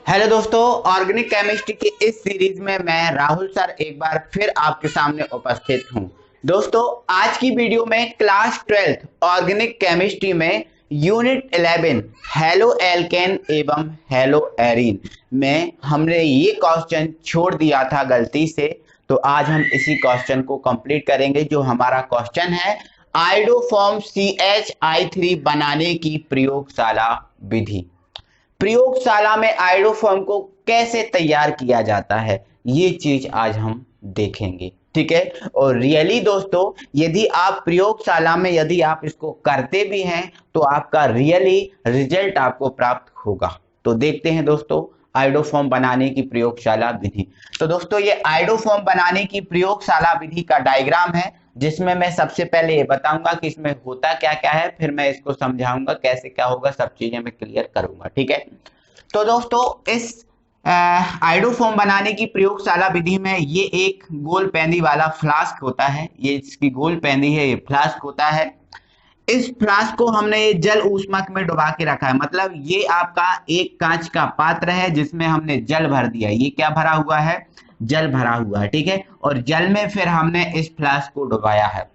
Hello दोस्तों, organic chemistry की इस सीरीज में मैं राहुल सर एक बार फिर आपके सामने उपस्थित हूं। दोस्तों, आज की वीडियो में क्लास 12 ऑर्गेनिक केमिस्ट्री में यूनिट 11 हेलो एल्केन एवं हेलो एरीन में हमने ये क्वेश्चन छोड़ दिया था गलती से। तो आज हम इसी क्वेश्चन को कंप्लीट करेंगे। जो हमारा क्वेश्चन है, आयोडोफॉर्म CH3 बनाने की प्रयोगशाला विधि। प्रयोगशाला में आयोडोफॉर्म को कैसे तैयार किया जाता है, ये चीज आज हम देखेंगे। ठीक है। और रियली दोस्तों, यदि आप प्रयोगशाला में यदि आप इसको करते भी हैं तो आपका रियली रिजल्ट आपको प्राप्त होगा। तो देखते हैं दोस्तों, आयोडोफॉर्म बनाने की प्रयोगशाला विधि। तो दोस्तों, ये आयोडोफॉर्म बनाने की प्रयोगशाला विधि का डायग्राम है, जिसमें मैं सबसे पहले ये बताऊंगा कि इसमें होता क्या क्या है, फिर मैं इसको समझाऊंगा कैसे क्या होगा, सब चीजें मैं क्लियर करूंगा। ठीक है। तो दोस्तों, इस आयोडोफॉर्म बनाने की प्रयोगशाला विधि में ये एक गोल पेंदी वाला फ्लास्क होता है। ये इसकी गोल पेंदी है, ये फ्लास्क होता है। इस फ्लास्क को हमने ये जल ऊष्मक में डुबा के रखा है। मतलब ये आपका एक कांच का पात्र है जिसमें हमने जल भर दिया। ये क्या भरा हुआ है? जल भरा हुआ है। ठीक है। और जल में फिर हमने इस फ्लास्क को डुबाया है।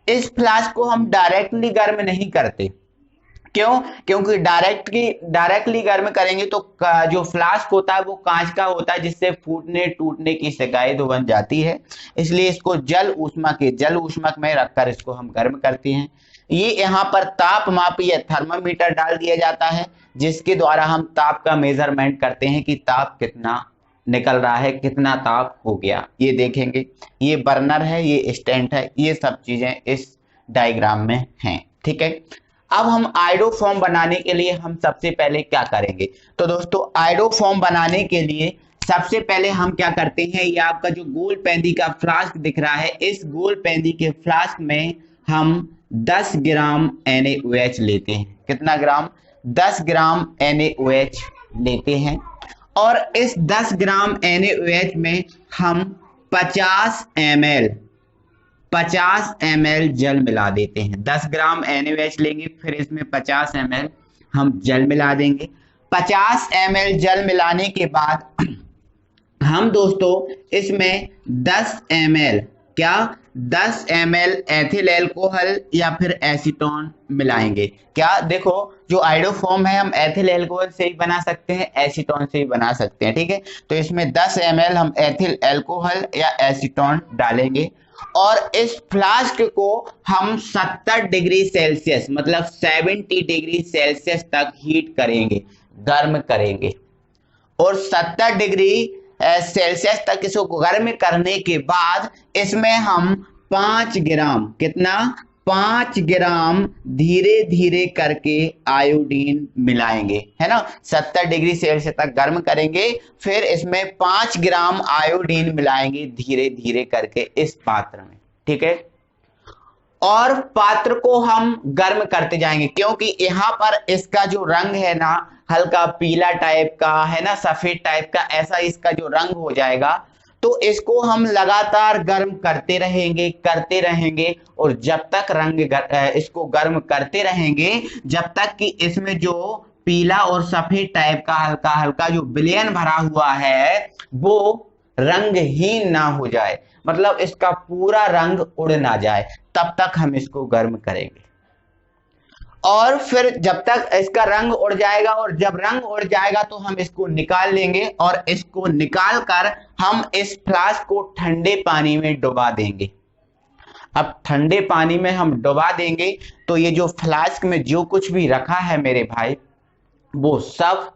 इस फ्लास्क को हम डायरेक्टली गर्म नहीं करते। क्यों? क्योंकि डायरेक्टली गर्म करेंगे तो जो फ्लास्क होता है वो कांच का होता है, जिससे फूटने टूटने की शिकायत बन जाती है। इसलिए इसको जल ऊष्मक में रखकर इसको हम गर्म करते हैं। ये यहाँ पर तापमापी या थर्मामीटर डाल दिया जाता है, जिसके द्वारा हम ताप का मेजरमेंट करते हैं कि ताप कितना निकल रहा है, कितना ताप हो गया, ये देखेंगे। ये बर्नर है, ये स्टैंड है, ये सब चीजें इस डायग्राम में हैं। ठीक है। अब हम आयोडोफॉर्म बनाने के लिए हम सबसे पहले क्या करेंगे? तो दोस्तों, आयोडोफॉर्म बनाने के लिए सबसे पहले हम क्या करते हैं, ये आपका जो गोल पेंदी का फ्लास्क दिख रहा है, इस गोल पेंदी के फ्लास्क में हम 10 ग्राम NaOH लेते हैं। कितना ग्राम? 10 ग्राम NaOH लेते हैं। और इस 10 ग्राम NaOH में हम 50 ml जल मिला देते हैं। 10 ग्राम NaOH लेंगे, फिर इसमें 50 ml हम जल मिला देंगे। 50 ml जल मिलाने के बाद हम दोस्तों इसमें 10 ml 10 ml एथिल एल्कोहल या फिर एसीटोन मिलाएंगे। क्या? देखो, जो आयोडोफॉर्म है हम एथिल एल्कोहल से ही बना सकते हैं, एसीटोन से ही बना सकते हैं। ठीक है। तो इसमें 10 ml हम एथिल एल्कोहल या एसीटोन डालेंगे और इस फ्लास्क को हम 70 डिग्री सेल्सियस मतलब 70 डिग्री सेल्सियस तक हीट करेंगे, गर्म करेंगे। और 70 डिग्री सेल्सियस तक इसको गर्म करने के बाद इसमें हम 5 ग्राम, कितना? 5 ग्राम धीरे धीरे करके आयोडीन मिलाएंगे, है ना। 70 डिग्री सेल्सियस तक गर्म करेंगे, फिर इसमें 5 ग्राम आयोडीन मिलाएंगे धीरे धीरे करके इस पात्र में। ठीक है। और पात्र को हम गर्म करते जाएंगे, क्योंकि यहाँ पर इसका जो रंग है ना, हल्का पीला टाइप का है ना, सफेद टाइप का, ऐसा इसका जो रंग हो जाएगा। तो इसको हम लगातार गर्म करते रहेंगे और जब तक इसको गर्म करते रहेंगे जब तक कि इसमें जो पीला और सफेद टाइप का हल्का हल्का जो विलयन भरा हुआ है वो रंगहीन ना हो जाए, मतलब इसका पूरा रंग उड़ ना जाए, तब तक हम इसको गर्म करेंगे। और फिर जब तक इसका रंग उड़ जाएगा, और जब रंग उड़ जाएगा तो हम इसको निकाल लेंगे और इसको निकाल कर हम इस फ्लास्क को ठंडे पानी में डुबा देंगे। अब ठंडे पानी में हम डुबा देंगे तो ये जो फ्लास्क में जो कुछ भी रखा है मेरे भाई, वो सब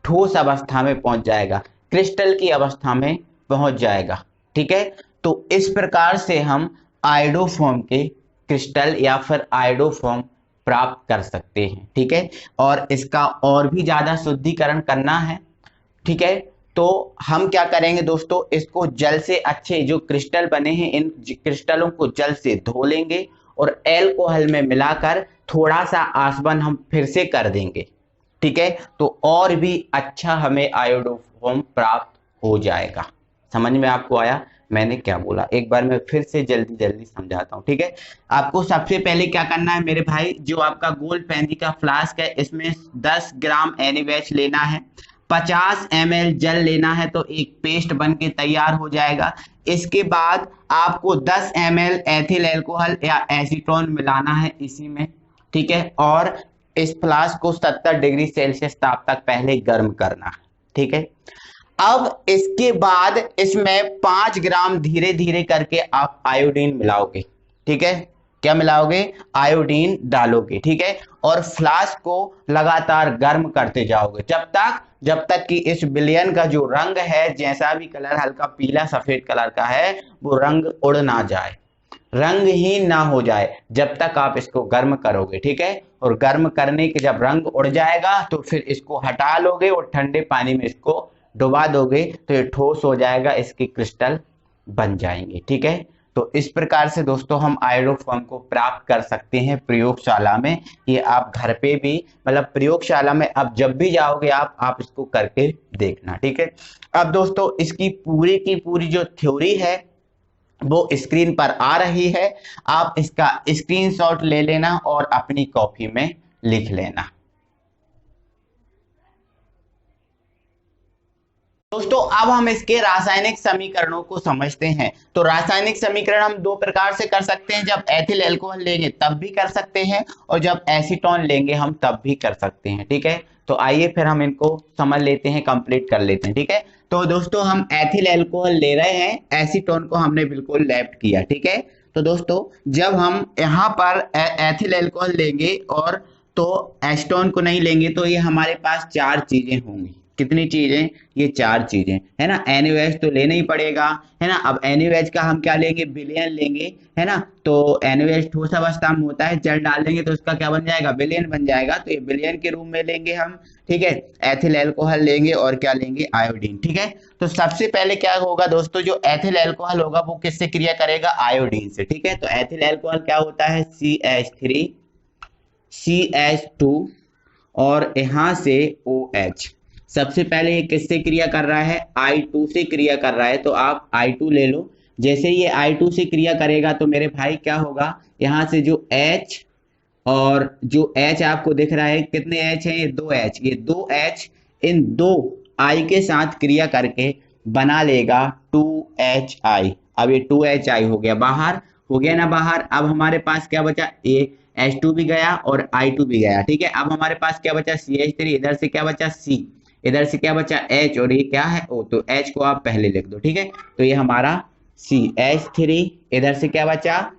ठोस अवस्था में पहुंच जाएगा, क्रिस्टल की अवस्था में पहुंच जाएगा। ठीक है। तो इस प्रकार से हम आयोडोफॉर्म के क्रिस्टल या फिर आयोडोफॉर्म प्राप्त कर सकते हैं। ठीक है। और इसका और भी ज्यादा शुद्धिकरण करना है। ठीक है। तो हम क्या करेंगे दोस्तों, इसको जल से अच्छे जो क्रिस्टल बने हैं, इन क्रिस्टलों को जल से धो लेंगे और एल्कोहल में मिलाकर थोड़ा सा आसवन हम फिर से कर देंगे। ठीक है। तो और भी अच्छा हमें आयोडोफॉर्म प्राप्त हो जाएगा। समझ में आपको आया मैंने क्या बोला? एक बार मैं फिर से जल्दी समझाता हूँ। ठीक है। आपको सबसे पहले क्या करना है मेरे भाई, जो आपका गोल पेंदी का फ्लास्क है इसमें 10 ग्राम NaOH लेना है। 50 ml जल लेना है तो एक पेस्ट बन के तैयार हो जाएगा। इसके बाद आपको 10 ml एथिल अल्कोहल या एसीटोन मिलाना है इसी में, ठीक है, और इस फ्लास्क को 70 डिग्री सेल्सियस ताप तक पहले गर्म करना है, ठीक है। अब इसके बाद इसमें 5 ग्राम धीरे धीरे करके आप आयोडीन मिलाओगे, ठीक है, क्या मिलाओगे, आयोडीन डालोगे, ठीक है, और फ्लास्क को लगातार गर्म करते जाओगे जब तक कि इस विलयन का जो रंग है, जैसा भी कलर हल्का पीला सफेद कलर का है, वो रंग उड़ ना जाए, रंगहीन ना हो जाए, जब तक आप इसको गर्म करोगे, ठीक है। और गर्म करने के जब रंग उड़ जाएगा तो फिर इसको हटा लोगे और ठंडे पानी में इसको डुबा दोगे तो ये ठोस हो जाएगा, इसके क्रिस्टल बन जाएंगे, ठीक है। तो इस प्रकार से दोस्तों हम आयोडोफॉर्म को प्राप्त कर सकते हैं प्रयोगशाला में। ये आप घर पे भी, मतलब प्रयोगशाला में अब जब भी जाओगे आप इसको करके देखना, ठीक है। अब दोस्तों इसकी पूरी की पूरी जो थ्योरी है वो स्क्रीन पर आ रही है, आप इसका स्क्रीनशॉट ले लेना और अपनी कॉपी में लिख लेना। दोस्तों अब हम इसके रासायनिक समीकरणों को समझते हैं। तो रासायनिक समीकरण हम दो प्रकार से कर सकते हैं, जब एथिल अल्कोहल लेंगे तब भी कर सकते हैं और जब एसीटोन लेंगे हम तब भी कर सकते हैं, ठीक है। तो आइए फिर हम इनको समझ लेते हैं, कंप्लीट कर लेते हैं, ठीक है। तो दोस्तों हम एथिल अल्कोहल ले रहे हैं, एसीटोन को हमने बिल्कुल लेफ्ट किया, ठीक है। तो दोस्तों जब हम यहाँ पर एथिल अल्कोहल लेंगे और तो एसीटोन को नहीं लेंगे तो ये हमारे पास 4 चीजें होंगी। कितनी चीजें, ये 4 चीजें, है ना। NaOH तो लेना ही पड़ेगा, है ना। अब NaOH का हम क्या लेंगे, विलयन लेंगे, है ना। तो NaOH ठोस अवस्था में होता है, जल डाल देंगे तो उसका क्या बन जाएगा, विलयन बन जाएगा, तो ये विलयन के रूप में लेंगे हम, ठीक है। एथिल अल्कोहल लेंगे और क्या लेंगे, आयोडीन, ठीक है। तो सबसे पहले क्या होगा दोस्तों, जो एथिल अल्कोहल होगा वो किससे क्रिया करेगा, आयोडीन से, ठीक है। तो एथिल अल्कोहल क्या होता है, CH3 CH2 और यहां से OH। सबसे पहले ये किससे क्रिया कर रहा है, I2 से क्रिया कर रहा है, तो आप I2 ले लो। जैसे ये I2 से क्रिया करेगा तो मेरे भाई क्या होगा, यहाँ से जो H और जो H आपको दिख रहा है, कितने H हैं, ये 2H, ये 2H इन 2 I के साथ क्रिया करके बना लेगा 2HI। अब ये 2HI हो गया बाहर, हो गया ना बाहर। अब हमारे पास क्या बचा, ये H2 भी गया और I2 भी गया, ठीक है। अब हमारे पास क्या बचा, CH3, इधर से क्या बचा, C, इधर से क्या बचा, H, और ये क्या है, O। तो H को आप पहले लिख दो, ठीक है। तो ये हमारा CH3, इधर से क्या बचा,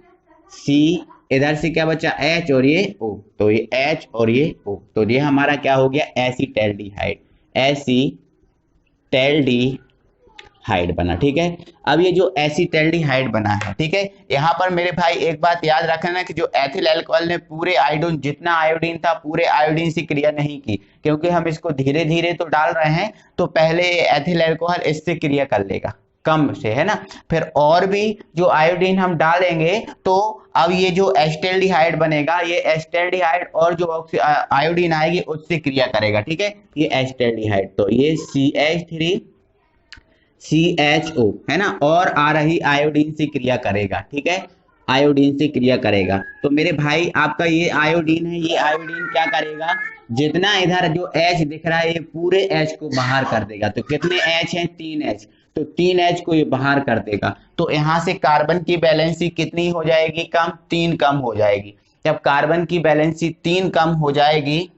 C, इधर से क्या बचा, H और ये O। तो ये H और ये O, तो ये हमारा क्या हो गया, एसीटैल्डिहाइड, एसीटैल्डिहाइड बना, ठीक है। अब ये जो एसीटैल्डिहाइड बना है, ठीक है, यहाँ पर मेरे भाई एक बात याद रखना कि जो एथिल अल्कोहल ने पूरे आयोडीन, जितना आयोडीन था पूरे आयोडीन से क्रिया नहीं की, क्योंकि हम इसको धीरे धीरे तो डाल रहे हैं, तो पहले एथिल अल्कोहल इससे क्रिया कर लेगा कम से, है ना। फिर और भी जो आयोडीन हम डालेंगे तो अब ये जो एसिटैल्डिहाइड बनेगा, ये एसिटैल्डिहाइड और जो आयोडीन आएगी उससे क्रिया करेगा, ठीक है, ये एसिटैल्डिहाइड। तो ये CH3CHO, है ना, और आ रही आयोडीन से क्रिया करेगा, ठीक है, आयोडीन से क्रिया करेगा। तो मेरे भाई आपका ये आयोडीन है, ये आयोडीन क्या करेगा, जितना इधर जो H दिख रहा है ये पूरे H को बाहर कर देगा। तो कितने H हैं, 3H, तो 3H को ये बाहर कर देगा। तो यहाँ से कार्बन की वैलेंसी कितनी हो जाएगी, कम, 3 कम हो जाएगी। जब कार्बन की वैलेंसी 3 कम हो जाएगी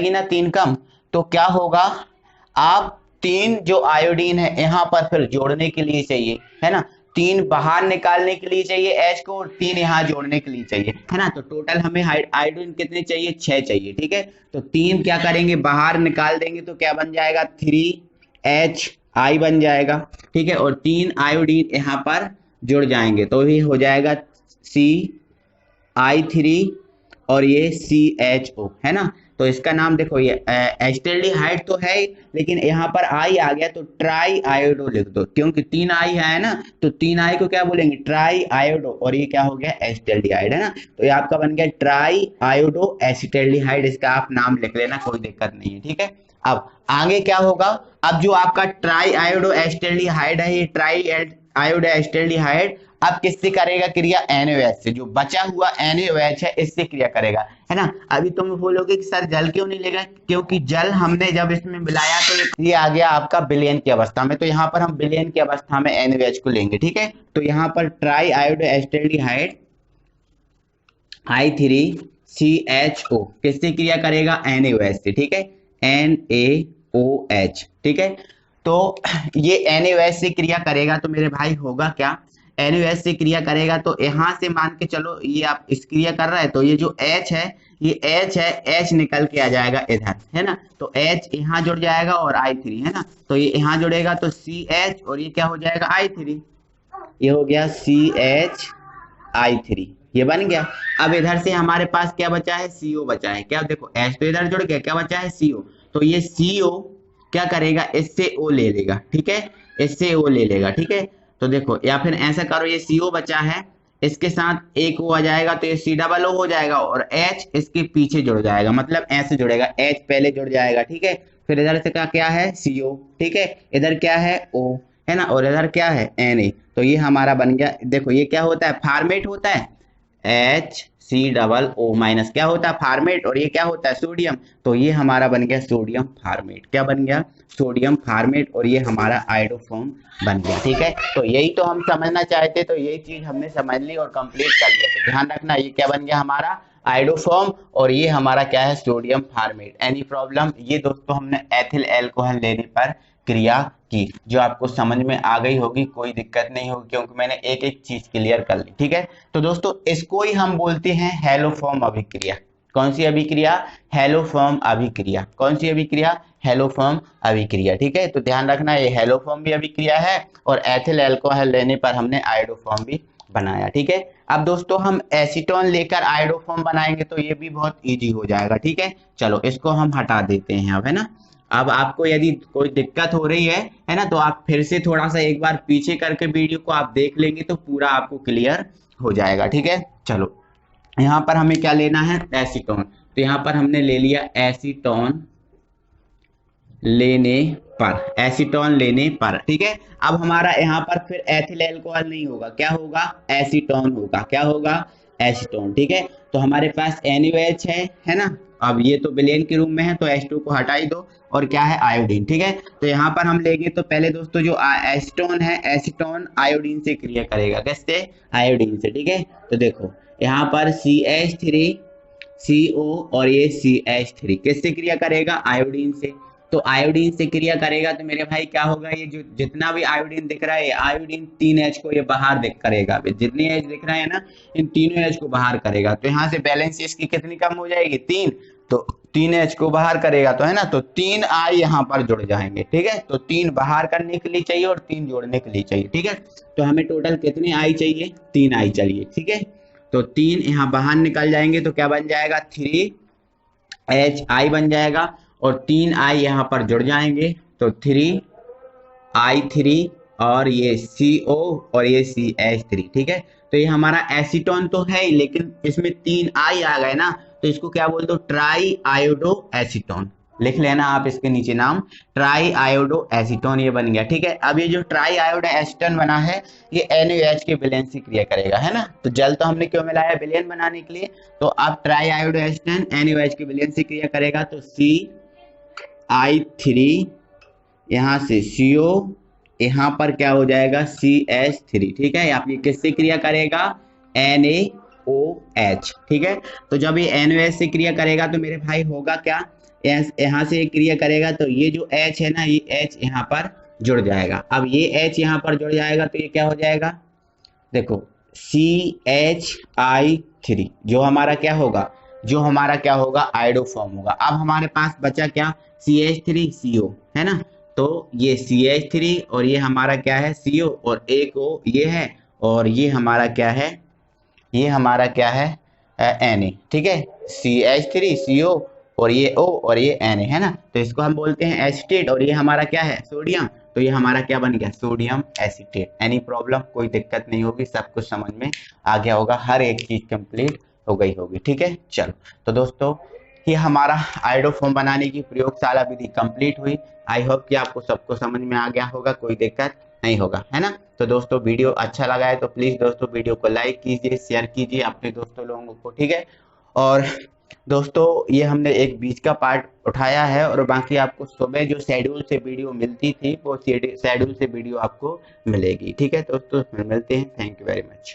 ना, 3 कम, तो क्या होगा, आप 3 जो आयोडीन है यहाँ पर फिर जोड़ने के लिए चाहिए, है ना, 3 बाहर निकालने के लिए चाहिए H को और 3 यहाँ जोड़ने के लिए चाहिए, है ना। तो टोटल हमें आयोडीन कितने चाहिए, 6 चाहिए, ठीक है। तो 3 क्या करेंगे, बाहर निकाल देंगे तो क्या बन जाएगा, 3HI बन जाएगा, ठीक है, और 3 आयोडीन यहाँ पर जुड़ जाएंगे तो ये हो जाएगा CI3 और ये CHO, है ना। तो इसका नाम देखो, ये एसिटैल्डिहाइड तो है लेकिन यहाँ पर आई आ गया तो ट्राई आयोडो लिख दो, क्योंकि 3 आई है ना, तो 3 आई को क्या बोलेंगे, ट्राई आयोडो, और ये क्या हो गया, एसिटैल्डिहाइड, है ना। तो ये आपका बन गया ट्राई आयोडो एसिटैल्डिहाइड, इसका आप नाम लिख लेना, कोई दिक्कत नहीं है, ठीक है। अब आगे क्या होगा, अब जो आपका ट्राई आयोडो एसिटैल्डिहाइड है, ये ट्राई आयोडो एसिटैल्डिहाइड अब किससे करेगा क्रिया? NaOH से। जो बचा हुआ NaOH है इससे क्रिया करेगा, है ना। अभी तुम बोलोगे कि सर जल क्यों नहीं लेगा? क्योंकि जल हमने जब इसमें मिलाया तो ये आ गया आपका विलयन की अवस्था में, तो यहाँ पर हम विलयन की अवस्था में NaOH को लेंगे, ठीक है। तो यहाँ पर ट्राई आयोडो एस्टल्डिहाइड I3CHO किससे क्रिया करेगा? NaOH से, ठीक है, NaOH, ठीक है। तो ये NaOH से क्रिया करेगा तो मेरे भाई होगा क्या? NaOH से क्रिया करेगा तो यहां से मान के चलो ये आप इस क्रिया कर रहा है तो ये जो H है, ये H है, H निकल के आ जाएगा इधर, है ना। तो H यहाँ जुड़ जाएगा और I3, है ना। तो ये यहाँ जुड़ेगा तो CH और ये क्या हो जाएगा? I3। ये हो गया CHI3, ये बन गया। अब इधर से हमारे पास क्या बचा है? CO बचा है। क्या देखो H तो इधर जुड़ गया, क्या बचा है? CO। तो ये CO क्या करेगा? इससे O ले लेगा, ठीक है, इससे O ले लेगा, ठीक है। तो देखो या फिर ऐसा करो, ये CO बचा है, इसके साथ एक O आ जाएगा तो ये COO हो जाएगा और H इसके पीछे जुड़ जाएगा, मतलब ऐसे जुड़ेगा, H पहले जुड़ जाएगा, ठीक है। फिर इधर से क्या है? CO, ठीक है। इधर क्या है? O, है ना। और इधर क्या है? Na। तो ये हमारा बन गया। देखो ये क्या होता है? फॉर्मेट होता है HCOO- क्या होता है? फॉर्मेट। और ये क्या होता है? सोडियम। तो ये हमारा बन गया सोडियम फॉर्मेट। क्या बन गया? Sodium format. और ये हमारा आयोडोफॉर्म बन गया, ठीक है। तो यही तो हम समझना चाहते, तो यही चीज हमने समझ ली और कंप्लीट कर लिया। तो ध्यान रखना, ये क्या बन गया? हमारा आयोडोफॉर्म। और ये हमारा क्या है? Sodium format. Any problem? ये दोस्तों हमने एथिल एल्कोहल लेने पर क्रिया की, जो आपको समझ में आ गई होगी, कोई दिक्कत नहीं होगी क्योंकि मैंने एक एक चीज क्लियर कर ली, ठीक है। तो दोस्तों इसको ही हम बोलते हैं हैलोफॉर्म अभिक्रिया। कौन सी अभिक्रिया? हैलोफॉर्म अभिक्रिया। कौन सी अभिक्रिया? हैलोफॉर्म अभिक्रिया, ठीक है। तो ध्यान रखना, ये हैलोफॉर्म भी अभिक्रिया है और एथिल अल्कोहल लेने पर हमने आयोडोफॉर्म भी बनाया, ठीक है। अब दोस्तों हम एसीटोन लेकर आयोडोफॉर्म बनाएंगे तो ये भी बहुत इजी हो जाएगा, ठीक है। चलो इसको हम हटा देते हैं अब, है ना। अब आपको यदि कोई दिक्कत हो रही है ना, तो आप फिर से थोड़ा सा एक बार पीछे करके वीडियो को आप देख लेंगे तो पूरा आपको क्लियर हो जाएगा, ठीक है। चलो यहाँ पर हमें क्या लेना है? एसीटोन। तो यहाँ पर हमने ले लिया एसीटोन लेने पर, एसीटोन लेने पर, ठीक है। अब हमारा यहाँ पर फिर एथिल अल्कोहल नहीं होगा, क्या होगा? एसीटोन होगा। क्या होगा? एसीटोन, ठीक है। तो हमारे पास NaOH है ना। अब ये तो विलयन के रूप में है तो H2 को हटा ही दो और क्या है? आयोडीन, ठीक है। तो यहाँ पर हम लेंगे तो पहले दोस्तों जो एसीटोन है, एसीटोन आयोडीन से क्रिया करेगा। किससे? आयोडीन से, ठीक है। तो देखो यहाँ पर CH3CO और ये CH3 किससे क्रिया करेगा? आयोडीन से। तो आयोडीन से क्रिया करेगा तो मेरे भाई क्या होगा? ये जो जितना भी आयोडीन दिख रहा है, आयोडीन 3H को ये बाहर करेगा। जितनी H दिख रहा है ना, इन तीनों H को बाहर करेगा। तो यहाँ से बैलेंस इसकी कितनी कम हो जाएगी? 3। तो 3H को बाहर करेगा तो, है ना, तो 3 I यहाँ पर जुड़ जाएंगे, ठीक है। तो 3 बाहर करने के लिए चाहिए और 3 जोड़ने के लिए चाहिए, ठीक है। तो हमें टोटल कितने I चाहिए? 3 I चाहिए, ठीक है। तो 3 यहाँ बाहर निकल जाएंगे तो क्या बन जाएगा? 3HI बन जाएगा और 3 I यहाँ पर जुड़ जाएंगे तो 3I3 और ये CO और ये CH3, ठीक है। तो ये हमारा एसीटोन तो है ही, लेकिन इसमें 3 I आ गए ना, तो इसको क्या बोलते हो? Try iodo acetone. लिख लेना आप इसके नीचे नाम, ट्राई आयोडो एसीटोन, ये बन गया, ठीक है। अब ये जो ट्राई आयोडो एसीटोन बना है, ये NaOH के विलयन से क्रिया करेगा, है ना। तो जल तो हमने क्यों मिलाया? विलयन बनाने के लिए। तो अब ट्राई आयोडो एसीटोन NaOH के विलयन से क्रिया करेगा तो CI3, यहाँ से CO, यहाँ पर क्या हो जाएगा? CH3, ठीक है। आप ये किससे क्रिया करेगा? NaOH, ठीक है। तो जब ये NaOH से क्रिया करेगा तो मेरे भाई होगा क्या? यहाँ से क्रिया करेगा तो ये जो H है ना, ये H यहाँ पर जुड़ जाएगा। अब ये H यहाँ पर जुड़ जाएगा तो ये क्या हो जाएगा? देखो CHI3, जो हमारा क्या होगा? जो हमारा क्या होगा? आयोडोफॉर्म होगा। अब हमारे पास बचा क्या? CH3CO, है ना। तो ये CH3 और ये हमारा क्या है? CO और एक O ये है और ये हमारा क्या है? ये हमारा क्या है? Na, ठीक है। CH3CO और ये O और ये Na, है ना। तो इसको हम बोलते हैं एसीटेट और ये हमारा क्या है? सोडियम। तो ये हमारा क्या बन गया? Sodium acetate. Any problem? कोई दिक्कत नहीं होगी, सब कुछ समझ में आ गया होगा, हर एक चीज कंप्लीट हो गई होगी, ठीक है। चलो तो दोस्तों ये हमारा आयोडोफॉर्म बनाने की प्रयोगशाला विधि कंप्लीट हुई। आई होप कि आपको सबको समझ में आ गया होगा, कोई दिक्कत नहीं होगा, है ना। तो दोस्तों वीडियो अच्छा लगा है तो प्लीज दोस्तों वीडियो को लाइक कीजिए, शेयर कीजिए अपने दोस्तों लोगों को, ठीक है। और दोस्तों ये हमने एक बीच का पार्ट उठाया है, और बाकी आपको सुबह जो शेड्यूल से वीडियो मिलती थी वो शेड्यूल से वीडियो आपको मिलेगी, ठीक है दोस्तों। मिलते हैं, थैंक यू वेरी मच।